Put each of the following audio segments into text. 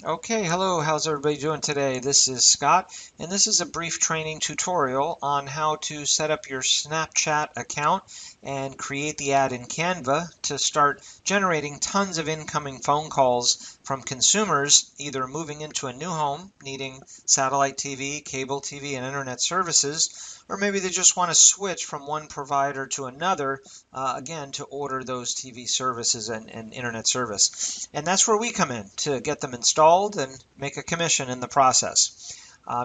Okay, hello, how's everybody doing today? This is Scott, and this is a brief training tutorial on how to set up your Snapchat account and create the ad in Canva to start generating tons of incoming phone calls from consumers either moving into a new home, needing satellite TV, cable TV, and internet services, or maybe they just want to switch from one provider to another, again, to order those TV services and internet service. And that's where we come in to get them installed and make a commission in the process.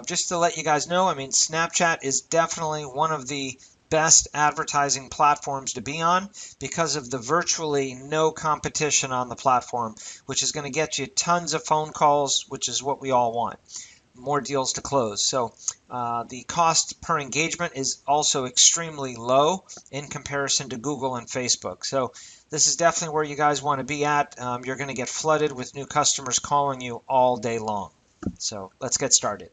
Just to let you guys know, I mean, Snapchat is definitely one of the best advertising platforms to be on because of the virtually no competition on the platform, which is going to get you tons of phone calls, which is what we all want. More deals to close. So the cost per engagement is also extremely low in comparison to Google and Facebook. So this is definitely where you guys want to be at. You're going to get flooded with new customers calling you all day long. So let's get started.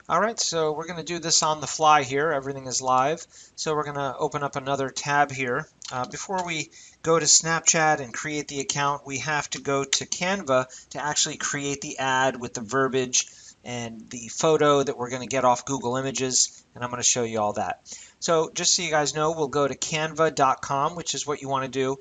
All right, so we're going to do this on the fly here. Everything is live. So we're going to open up another tab here. Before we go to Snapchat and create the account, we have to go to Canva to actually create the ad with the verbiage and the photo that we're going to get off Google Images, and I'm going to show you all that. So just so you guys know, we'll go to canva.com, which is what you want to do.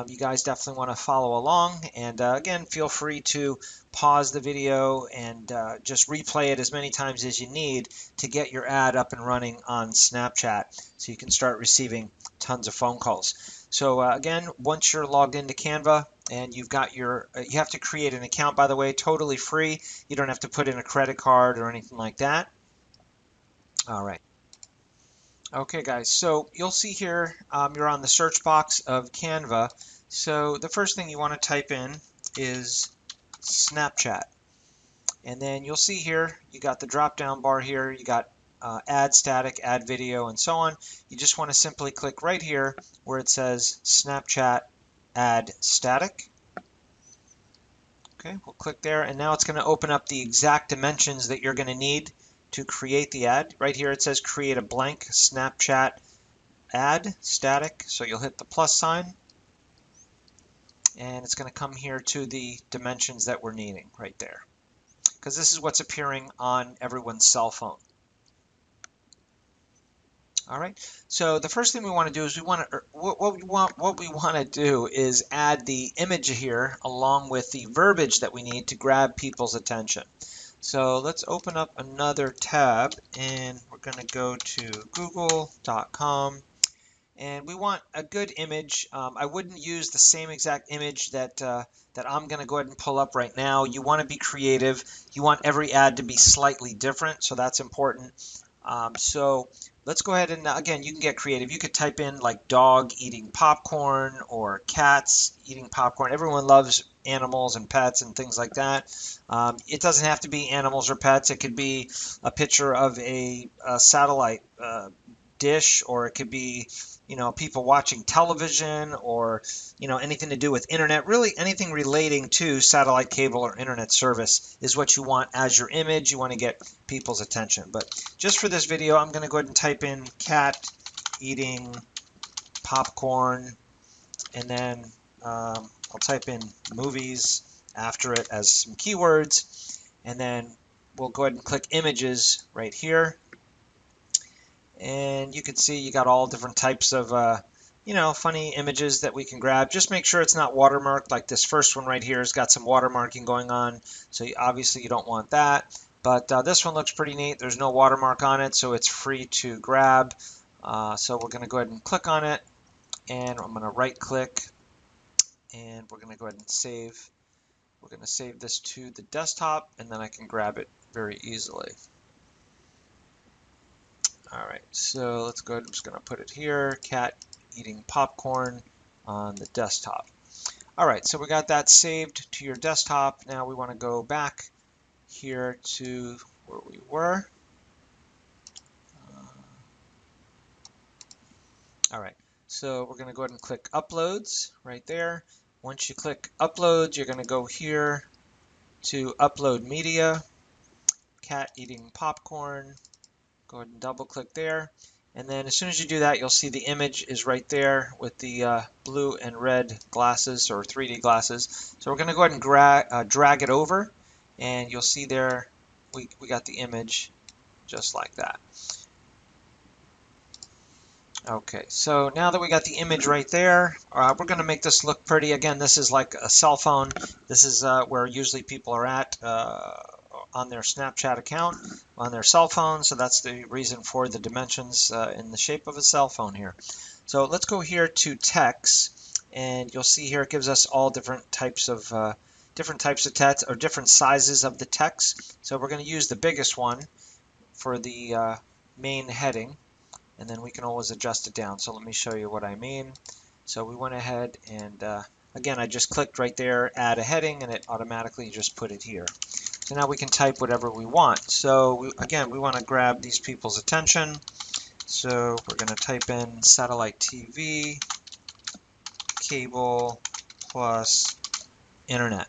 You guys definitely want to follow along, and again, feel free to pause the video and just replay it as many times as you need to get your ad up and running on Snapchat so you can start receiving tons of phone calls. So again, once you're logged into Canva and you've got your, you have to create an account, by the way, totally free. You don't have to put in a credit card or anything like that. All right. Okay, guys, so you'll see here you're on the search box of Canva. So the first thing you want to type in is Snapchat. And then you'll see here, you got the drop down bar here, you got add static, add video, and so on. You just want to simply click right here where it says Snapchat add static. Okay, we'll click there, and now it's going to open up the exact dimensions that you're going to need to create the ad. Right here it says create a blank Snapchat ad static, so you'll hit the plus sign, and it's going to come here to the dimensions that we're needing right there, because this is what's appearing on everyone's cell phone. All right. So the first thing we want to do is what we want to do is add the image here along with the verbiage that we need to grab people's attention. So let's open up another tab, and we're going to go to google.com, and we want a good image. I wouldn't use the same exact image that I'm going to go ahead and pull up right now. You want to be creative. You want every ad to be slightly different, so that's important. So let's go ahead and, again, you can get creative. You could type in like dog eating popcorn or cats eating popcorn. Everyone loves animals and pets and things like that. It doesn't have to be animals or pets. It could be a picture of a satellite dish, or it could be, people watching television, or, anything to do with internet. Really, anything relating to satellite cable or internet service is what you want as your image. You want to get people's attention. But just for this video, I'm going to go ahead and type in cat eating popcorn, and then I'll type in movies after it as some keywords, and then we'll go ahead and click images right here. And you can see you got all different types of funny images that we can grab. Just make sure it's not watermarked. Like this first one right here has got some watermarking going on, so obviously you don't want that. But this one looks pretty neat. There's no watermark on it, so it's free to grab. So we're going to go ahead and click on it, and I'm going to right click, and we're going to go ahead and save. We're going to save this to the desktop, and then I can grab it very easily. All right, so let's go ahead. I'm just going to put it here, cat eating popcorn on the desktop. All right, so we got that saved to your desktop. Now we want to go back here to where we were. All right, so we're going to go ahead and click Uploads right there. Once you click Uploads, you're going to go here to Upload Media, cat eating popcorn. Go ahead and double click there. And then as soon as you do that, you'll see the image is right there with the blue and red glasses or 3D glasses. So we're going to go ahead and drag it over, and you'll see there we got the image just like that. Okay, so now that we got the image right there, we're going to make this look pretty. Again, this is like a cell phone. This is where usually people are at on their Snapchat account, on their cell phone. So that's the reason for the dimensions in the shape of a cell phone here. So let's go here to text, and you'll see here it gives us all different types of text or different sizes of the text. So we're going to use the biggest one for the main heading. And then we can always adjust it down. So let me show you what I mean. So we went ahead and again, I just clicked right there, add a heading, and it automatically just put it here. So now we can type whatever we want. So again, we want to grab these people's attention. So we're going to type in satellite TV, cable, plus internet.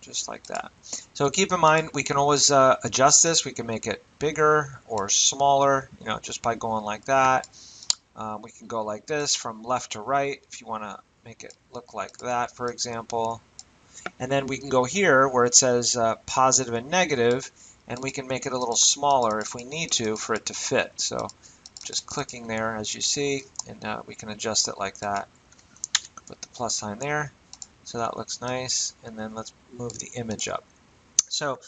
Just like that. So keep in mind, we can always adjust this. We can make it bigger or smaller, just by going like that. We can go like this from left to right if you want to make it look like that, for example. And then we can go here where it says positive and negative, and we can make it a little smaller if we need to for it to fit. So just clicking there, as you see, and we can adjust it like that. Put the plus sign there. So that looks nice, and then let's move the image up. So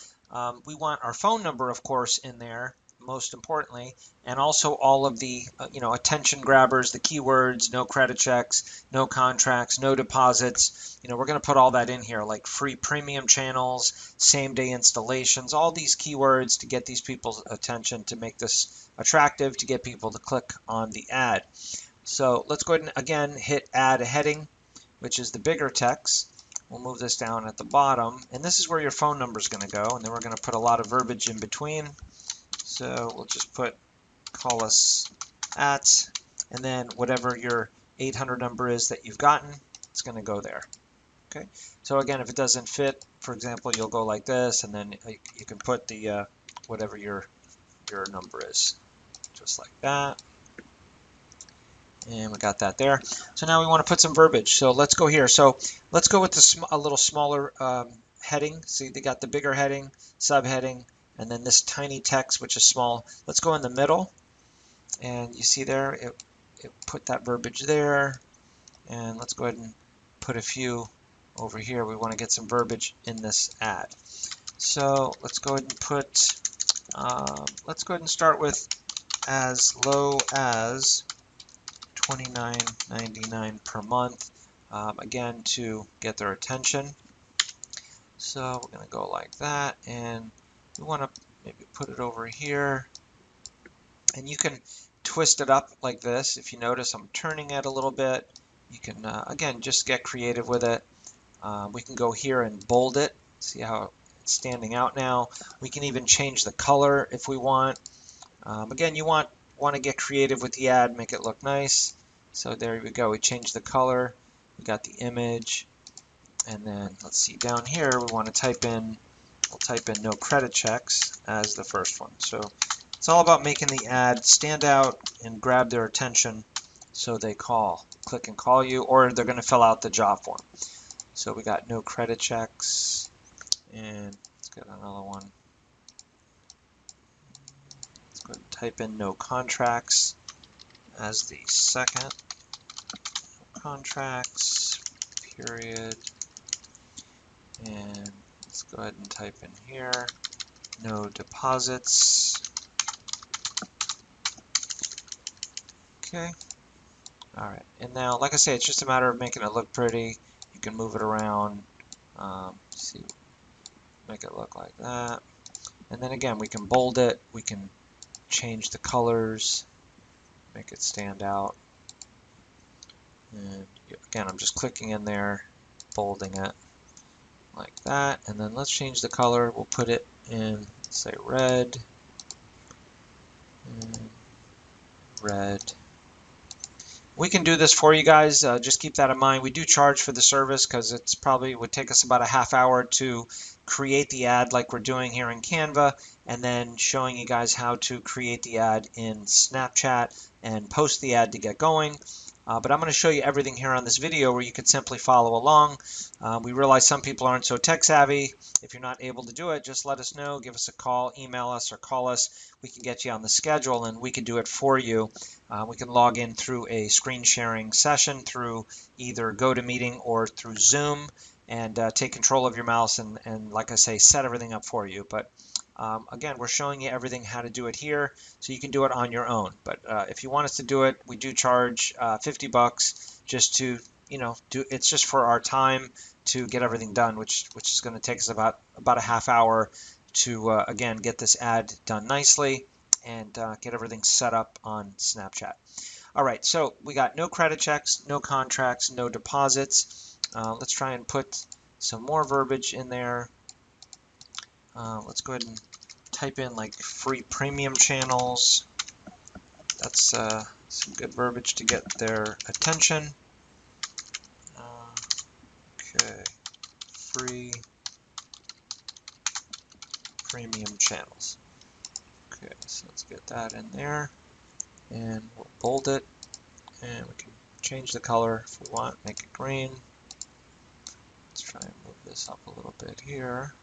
we want our phone number, of course, in there, most importantly, and also all of the attention grabbers, the keywords, no credit checks, no contracts, no deposits. We're going to put all that in here, like free premium channels, same-day installations, all these keywords to get these people's attention, to make this attractive, to get people to click on the ad. So let's go ahead and again hit add a heading, which is the bigger text. We'll move this down at the bottom, and this is where your phone number is going to go, and then we're going to put a lot of verbiage in between. So we'll just put call us at, and then whatever your 800 number is that you've gotten, it's going to go there. Okay. So again, if it doesn't fit, for example, you'll go like this, and then you can put the whatever your number is, just like that. And we got that there. So now we want to put some verbiage. So let's go here. So let's go with a little smaller heading. See, they got the bigger heading, subheading, and then this tiny text, which is small. Let's go in the middle. And you see there, it put that verbiage there. And let's go ahead and put a few over here. We want to get some verbiage in this ad. So let's go ahead and put, let's go ahead and start with as low as $29.99 per month, again, to get their attention. So we're going to go like that, and we want to maybe put it over here, and you can twist it up like this. If you notice, I'm turning it a little bit. You can again, just get creative with it. We can go here and bold it. See how it's standing out now. We can even change the color if we want. Again, you want to get creative with the ad, make it look nice. So there we go. We changed the color. We got the image. And then let's see, down here we want to type in, we'll type in no credit checks as the first one. So it's all about making the ad stand out and grab their attention so they click and call you, or they're going to fill out the job form. So we got no credit checks, and let's get another one. Let's go ahead and type in no contracts as the second. No contracts, period. And let's go ahead and type in here, no deposits. Okay. All right. And now, like I say, it's just a matter of making it look pretty. You can move it around. See, make it look like that. And then again, we can bold it. We can change the colors, make it stand out. And again, I'm just clicking in there, bolding it like that. And then let's change the color. We'll put it in, say, red. And red. We can do this for you guys. Just keep that in mind. We do charge for the service because it's probably would take us about a half hour to create the ad like we're doing here in Canva, and then showing you guys how to create the ad in Snapchat and post the ad to get going. But I'm going to show you everything here on this video where you could simply follow along. We realize some people aren't so tech savvy. If you're not able to do it, just let us know. Give us a call, email us, or call us. We can get you on the schedule and we can do it for you. We can log in through a screen sharing session through either GoToMeeting or through Zoom and take control of your mouse and like I say, set everything up for you. But again, we're showing you everything how to do it here so you can do it on your own. But if you want us to do it, we do charge 50 bucks just to, it's just for our time to get everything done, which is going to take us about a half hour to, again, get this ad done nicely and get everything set up on Snapchat. All right, so we got no credit checks, no contracts, no deposits. Let's try and put some more verbiage in there. Let's go ahead and type in like free premium channels. That's some good verbiage to get their attention. Okay, free premium channels. Okay, so let's get that in there, and we'll bold it, and we can change the color if we want, make it green. Let's try and move this up a little bit here.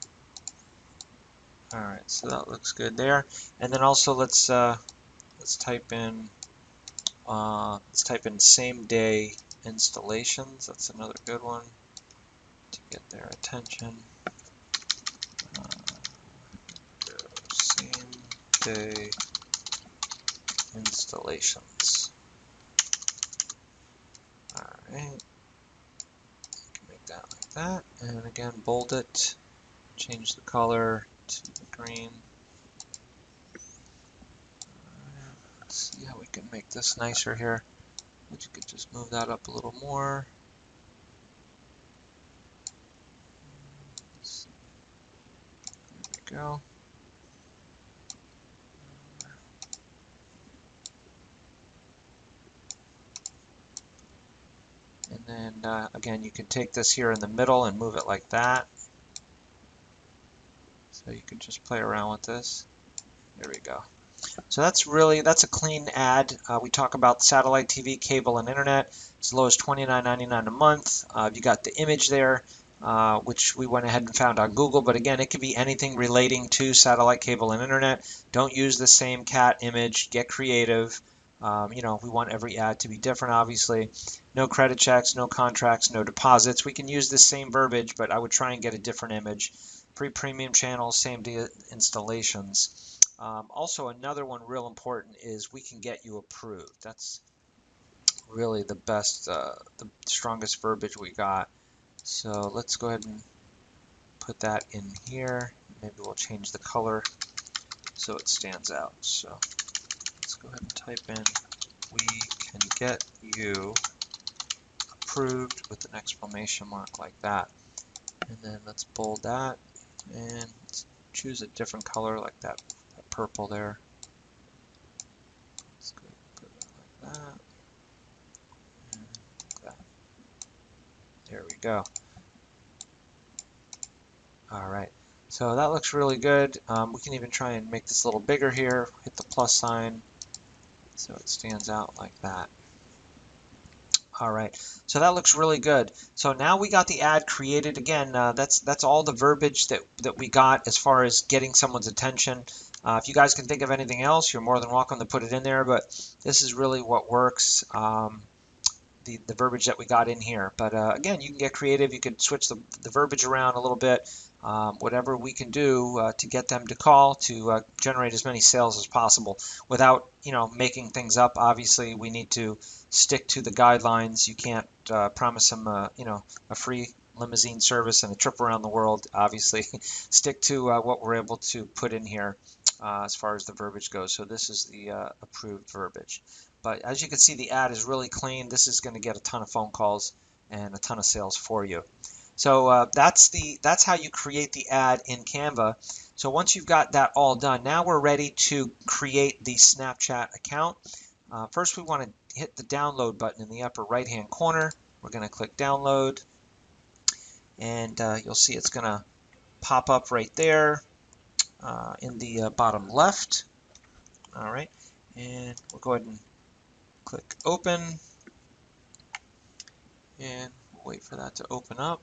All right, so that looks good there. And then also let's type in same day installations. That's another good one to get their attention. Same day installations. All right, can make that like that, and again bold it, change the color to green. Let's see how we can make this nicer here. But you could just move that up a little more. There we go. And then again, you can take this here in the middle and move it like that. So you can just play around with this. There we go. So that's a clean ad. We talk about satellite TV, cable, and internet. It's as low as $29.99 a month. You got the image there, which we went ahead and found on Google. But again, it could be anything relating to satellite, cable, and internet. Don't use the same cat image. Get creative. We want every ad to be different, obviously. No credit checks, no contracts, no deposits. We can use the same verbiage, but I would try and get a different image. Pre-premium channels, same day installations. Also, another one real important is we can get you approved. That's really the best, the strongest verbiage we got. So let's go ahead and put that in here. Maybe we'll change the color so it stands out. So let's go ahead and type in, we can get you approved with an exclamation mark like that. And then let's bold that and let's choose a different color like that purple there. Let's go ahead and put it like that. And like that. There we go. All right. So that looks really good. We can even try and make this a little bigger here. Hit the plus sign so it stands out like that. All right, so that looks really good. So now we got the ad created. Again, that's all the verbiage that we got as far as getting someone's attention. If you guys can think of anything else, you're more than welcome to put it in there, but this is really what works, the verbiage that we got in here. But again, you can get creative. You could switch the verbiage around a little bit. Whatever we can do to get them to call to generate as many sales as possible without making things up. Obviously, we need to stick to the guidelines. You can't promise them a free limousine service and a trip around the world. Obviously, stick to what we're able to put in here as far as the verbiage goes. So this is the approved verbiage. But as you can see, the ad is really clean. This is going to get a ton of phone calls and a ton of sales for you. So that's how you create the ad in Canva. So once you've got that all done, now we're ready to create the Snapchat account. First, we want to hit the download button in the upper right hand corner. We're going to click download, and you'll see it's going to pop up right there in the bottom left. All right, and we'll go ahead and click open, and we'll wait for that to open up.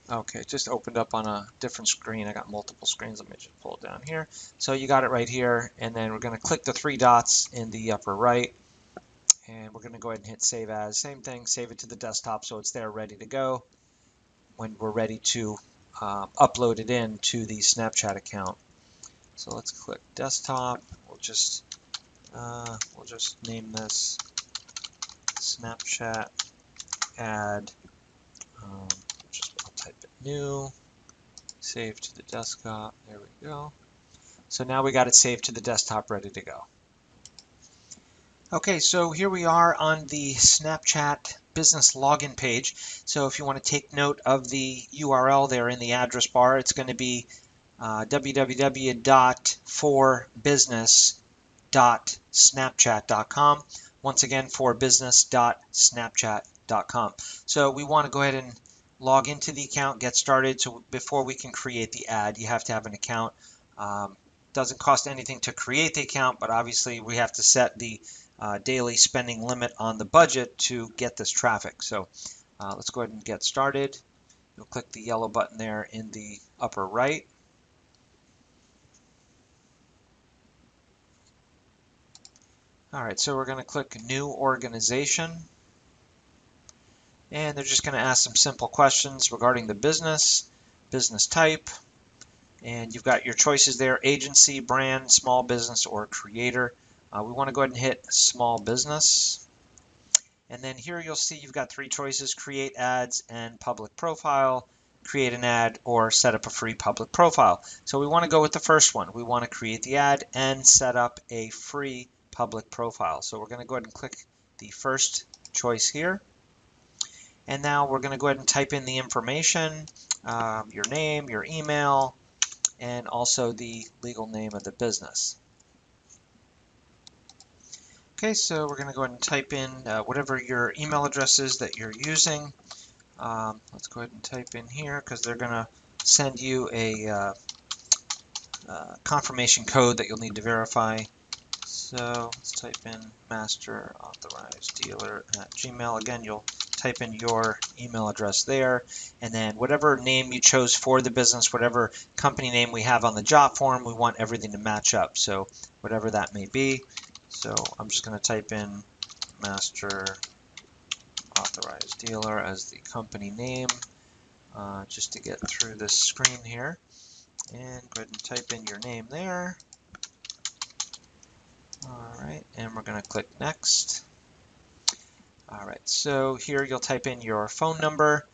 Okay, it just opened up on a different screen. I got multiple screens. Let me just pull it down here. So you got it right here, and then we're going to click the three dots in the upper right, and we're going to go ahead and hit Save As. Same thing, save it to the desktop so it's there ready to go when we're ready to upload it into the Snapchat account. So let's click Desktop. We'll just name this Snapchat Ad. I'll type it new. Save to the desktop. There we go. So now we got it saved to the desktop, ready to go. Okay, so here we are on the Snapchat business login page. So if you want to take note of the URL there in the address bar, it's going to be www.forbusiness.snapchat.com. Once again, forbusiness.snapchat.com. So we want to go ahead and log into the account, get started. So before we can create the ad, you have to have an account. Doesn't cost anything to create the account, but obviously we have to set the daily spending limit on the budget to get this traffic. So let's go ahead and get started. You'll click the yellow button there in the upper right. All right, so we're going to click New Organization. And they're just going to ask some simple questions regarding the business, business type, and you've got your choices there: agency, brand, small business, or creator. We want to go ahead and hit small business. And then here you'll see you've got three choices: create ads and public profile, create an ad, or set up a free public profile. So we want to go with the first one. We want to create the ad and set up a free public profile. So we're going to go ahead and click the first choice here. And now we're going to go ahead and type in the information, your name, your email, and also the legal name of the business. Okay, so we're going to go ahead and type in whatever your email address is that you're using. Let's go ahead and type in here because they're going to send you a confirmation code that you'll need to verify. So let's type in master authorized dealer at Gmail. Again, you'll type in your email address there, and then whatever name you chose for the business, whatever company name we have on the job form, we want everything to match up. So whatever that may be. So I'm just going to type in master authorized dealer as the company name just to get through this screen here. And go ahead and type in your name there. Alright, and we're going to click Next. Alright, so here you'll type in your phone number,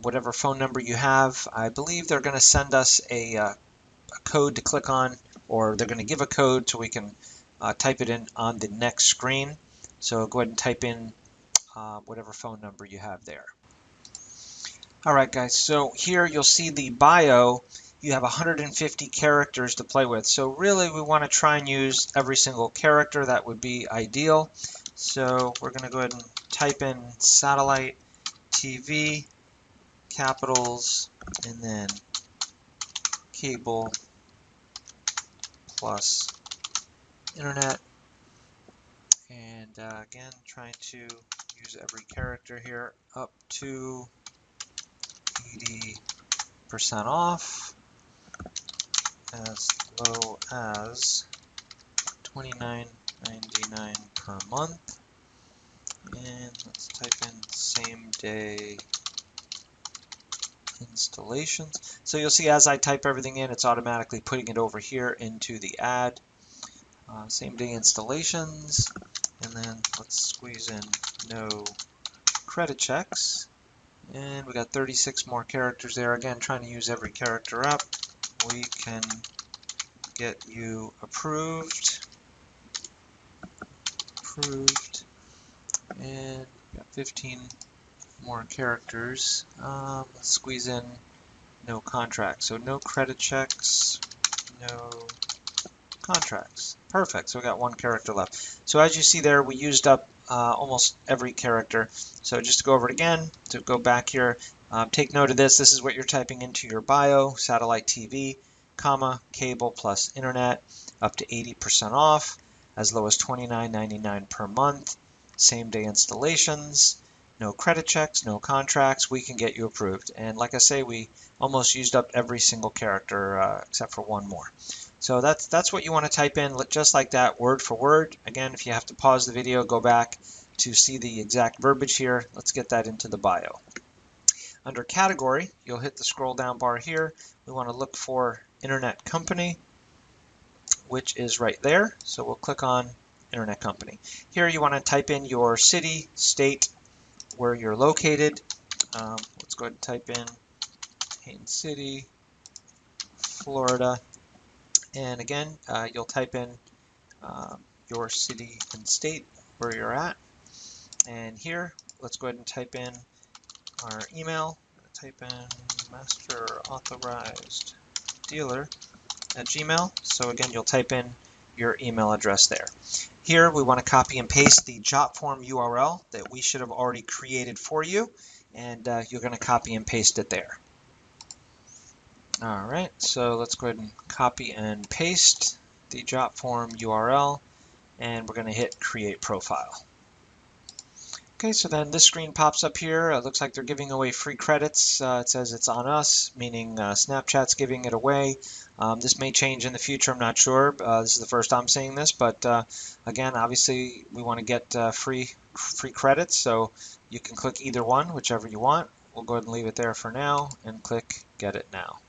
whatever phone number you have. I believe they're going to send us a code to click on, or they're going to give a code so we can type it in on the next screen. So go ahead and type in whatever phone number you have there. Alright guys, so here you'll see the bio. You have 150 characters to play with. So really we want to try and use every single character. That would be ideal. So we're going to go ahead and type in satellite TV, capitals, and then cable plus internet. And again, trying to use every character here up to 80% off, as low as $29.99 per month. And let's type in same day installations. So you'll see as I type everything in, it's automatically putting it over here into the ad. Same day installations, and then let's squeeze in no credit checks. And we got 36 more characters there. Again, trying to use every character up. We can get you approved. And we got 15 more characters. Let's squeeze in no contract. So no credit checks, no contracts. Perfect. So we got one character left. So as you see there, we used up almost every character. So just to go over it again, to go back here, take note of this. This is what you're typing into your bio: satellite TV, comma, cable plus internet, up to 80% off, as low as $29.99 per month, same day installations, no credit checks, no contracts. We can get you approved. And like I say, we almost used up every single character except for one more. So that's what you want to type in, just like that, word for word. Again, if you have to pause the video, go back to see the exact verbiage here. Let's get that into the bio. Under category, you'll hit the scroll down bar here. We want to look for internet company, which is right there. So we'll click on internet company. Here you want to type in your city, state, where you're located. Let's go ahead and type in Haines City, Florida. And again, you'll type in your city and state where you're at. And here, let's go ahead and type in our email. Type in master authorized dealer at Gmail. So again, you'll type in your email address there. Here, we want to copy and paste the Jotform URL that we should have already created for you. And you're going to copy and paste it there. All right, so let's go ahead and copy and paste the Jotform URL, and we're going to hit Create Profile. Okay, so then this screen pops up here. It looks like they're giving away free credits. It says it's on us, meaning Snapchat's giving it away. This may change in the future, I'm not sure. This is the first I'm seeing this, but again, obviously we want to get free credits, so you can click either one, whichever you want. We'll go ahead and leave it there for now and click Get It Now.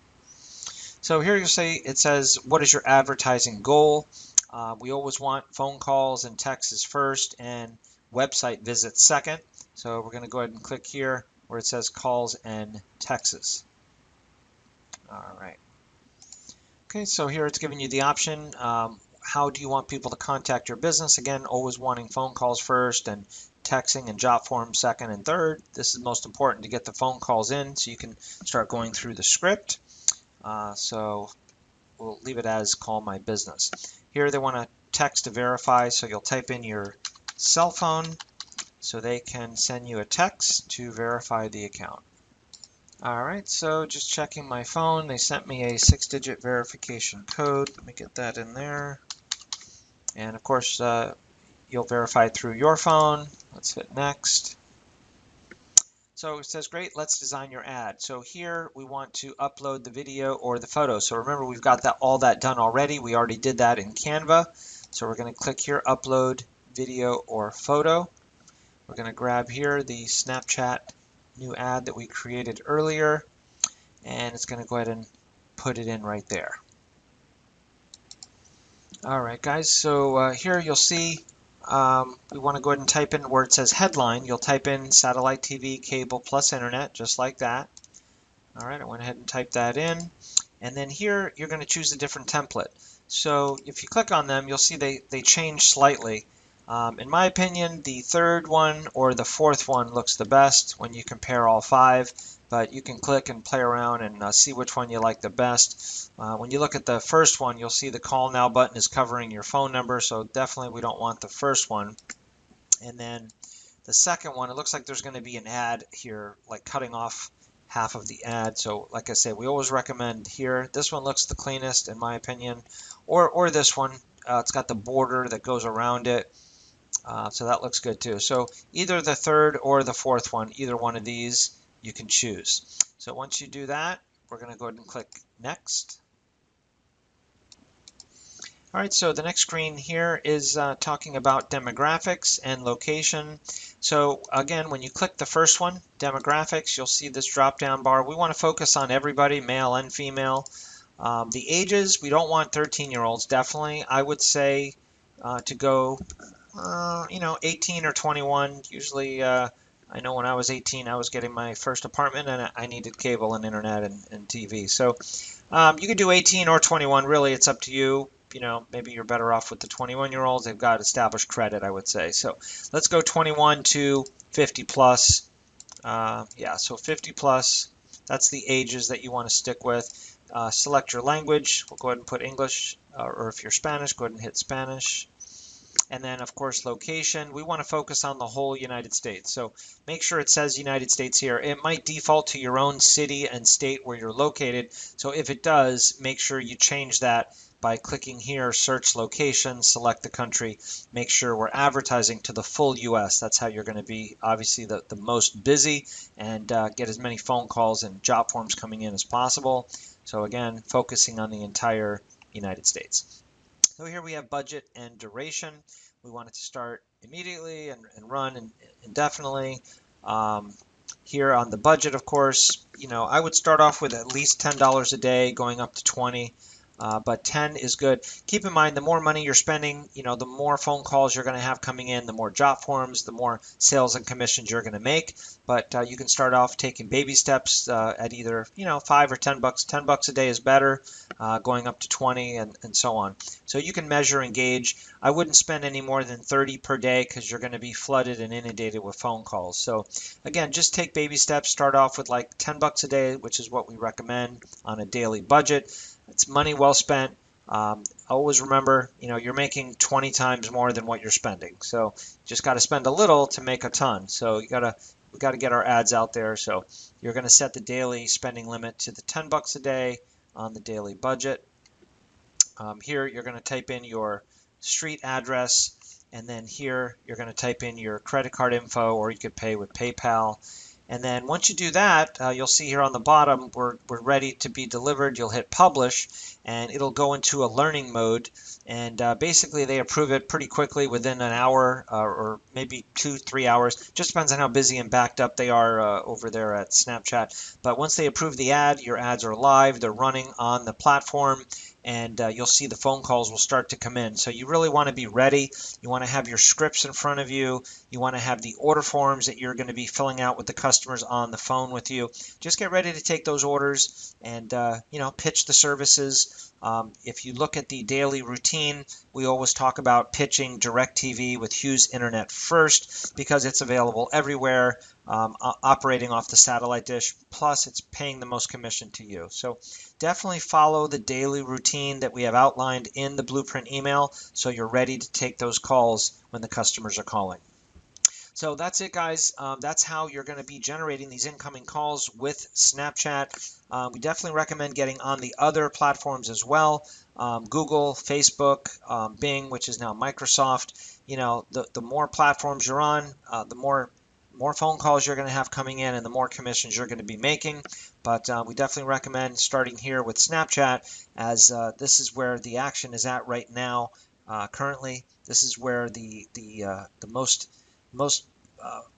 So here you say, it says, what is your advertising goal? We always want phone calls and texts first and website visits second. So we're going to go ahead and click here where it says calls and texts. All right. Okay, so here it's giving you the option. How do you want people to contact your business? Again, always wanting phone calls first and texting and Jotform second and third. This is most important to get the phone calls in so you can start going through the script. So we'll leave it as call my business. Here they want to text to verify, so you'll type in your cell phone so they can send you a text to verify the account. All right, so just checking my phone. They sent me a 6-digit verification code. Let me get that in there. And of course, you'll verify it through your phone. Let's hit next. So it says, great, let's design your ad. So here we want to upload the video or the photo. So remember, we've got all that done already. We already did that in Canva. So we're going to click here, upload video or photo. We're going to grab here the Snapchat new ad that we created earlier, and it's going to go ahead and put it in right there. All right, guys, so here you'll see we want to go ahead and type in where it says headline. You'll type in satellite TV, cable plus internet, just like that. All right, I went ahead and typed that in. And then here you're going to choose a different template. So if you click on them, you'll see they change slightly. In my opinion, the third one or the fourth one looks the best when you compare all 5. But you can click and play around and see which one you like the best. When you look at the first one, you'll see the Call Now button is covering your phone number, so definitely we don't want the first one. And then the second one, it looks like there's going to be an ad here, like cutting off half of the ad. So like I said, we always recommend here. This one looks the cleanest in my opinion, or this one. It's got the border that goes around it. So that looks good too. So either the third or the fourth one, either one of these you can choose. So once you do that, we're going to go ahead and click next. All right, so the next screen here is talking about demographics and location. So again, when you click the first one, demographics, you'll see this drop-down bar. We want to focus on everybody, male and female. The ages, we don't want 13-year-olds, definitely. I would say to go, 18 or 21. Usually, I know when I was 18, I was getting my first apartment and I needed cable and internet and TV. So you can do 18 or 21. Really, it's up to you. Maybe you're better off with the 21-year-olds. They've got established credit, I would say. So let's go 21 to 50 plus. Yeah, so 50 plus. That's the ages that you want to stick with. Select your language. We'll go ahead and put English. or if you're Spanish, go ahead and hit Spanish. And then, of course, location. We want to focus on the whole United States. So make sure it says United States here. It might default to your own city and state where you're located. So if it does, make sure you change that by clicking here, search location, select the country, make sure we're advertising to the full US. That's how you're going to be obviously the most busy and get as many phone calls and job forms coming in as possible. So again, focusing on the entire United States. So here we have budget and duration. We want it to start immediately and run indefinitely. Um, Here on the budget, of course, I would start off with at least $10 a day, going up to 20. But 10 is good. Keep in mind, the more money you're spending, the more phone calls you're going to have coming in, the more job forms, the more sales and commissions you're going to make. But you can start off taking baby steps at either, 5 or 10 bucks. 10 bucks a day is better, going up to 20 and so on. So you can measure and gauge. I wouldn't spend any more than 30 per day because you're going to be flooded and inundated with phone calls. So again, just take baby steps. Start off with like 10 bucks a day, which is what we recommend on a daily budget. It's money well spent. Always remember, you're making 20 times more than what you're spending. So just got to spend a little to make a ton. So we got to get our ads out there. So you're going to set the daily spending limit to the 10 bucks a day on the daily budget. Here you're going to type in your street address, and then here you're going to type in your credit card info, or you could pay with PayPal. And then once you do that, you'll see here on the bottom, we're ready to be delivered. You'll hit publish, and it'll go into a learning mode. And basically, they approve it pretty quickly within an hour or maybe 2-3 hours. Just depends on how busy and backed up they are over there at Snapchat. But once they approve the ad, your ads are live. They're running on the platform. And you'll see the phone calls will start to come in. So you really want to be ready. You want to have your scripts in front of you. You want to have the order forms that you're going to be filling out with the customers on the phone with you. Just get ready to take those orders and pitch the services. If you look at the daily routine, we always talk about pitching DirecTV with Hughes Internet first because it's available everywhere, operating off the satellite dish. Plus, it's paying the most commission to you. So definitely follow the daily routine that we have outlined in the blueprint email so you're ready to take those calls when the customers are calling. So that's it, guys. That's how you're going to be generating these incoming calls with Snapchat. We definitely recommend getting on the other platforms as well. Google, Facebook, Bing, which is now Microsoft. The more platforms you're on, the more phone calls you're going to have coming in and the more commissions you're going to be making. But we definitely recommend starting here with Snapchat, as this is where the action is at right now. Currently, this is where the most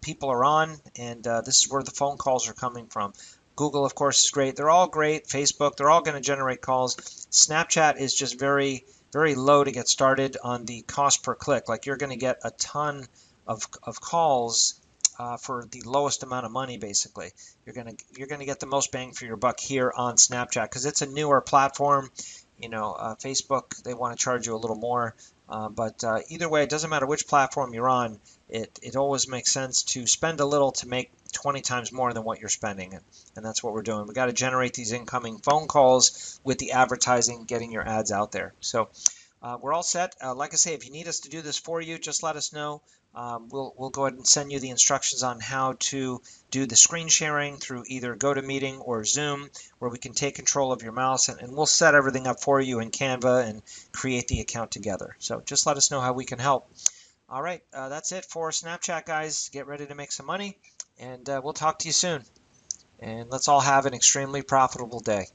people are on, and this is where the phone calls are coming from. Google, of course, is great. They're all great. Facebook, they're all going to generate calls. Snapchat is just very, very low to get started on the cost per click. Like, you're going to get a ton of calls for the lowest amount of money. Basically, you're going to get the most bang for your buck here on Snapchat because it's a newer platform. Facebook, they want to charge you a little more. But either way, it doesn't matter which platform you're on. It always makes sense to spend a little to make 20 times more than what you're spending. And that's what we're doing. We got to generate these incoming phone calls with the advertising, getting your ads out there. So we're all set. Like I say, if you need us to do this for you, just let us know. We'll go ahead and send you the instructions on how to do the screen sharing through either GoToMeeting or Zoom, where we can take control of your mouse, and we'll set everything up for you in Canva and create the account together. So just let us know how we can help. All right, that's it for Snapchat, guys. Get ready to make some money, and we'll talk to you soon. And let's all have an extremely profitable day.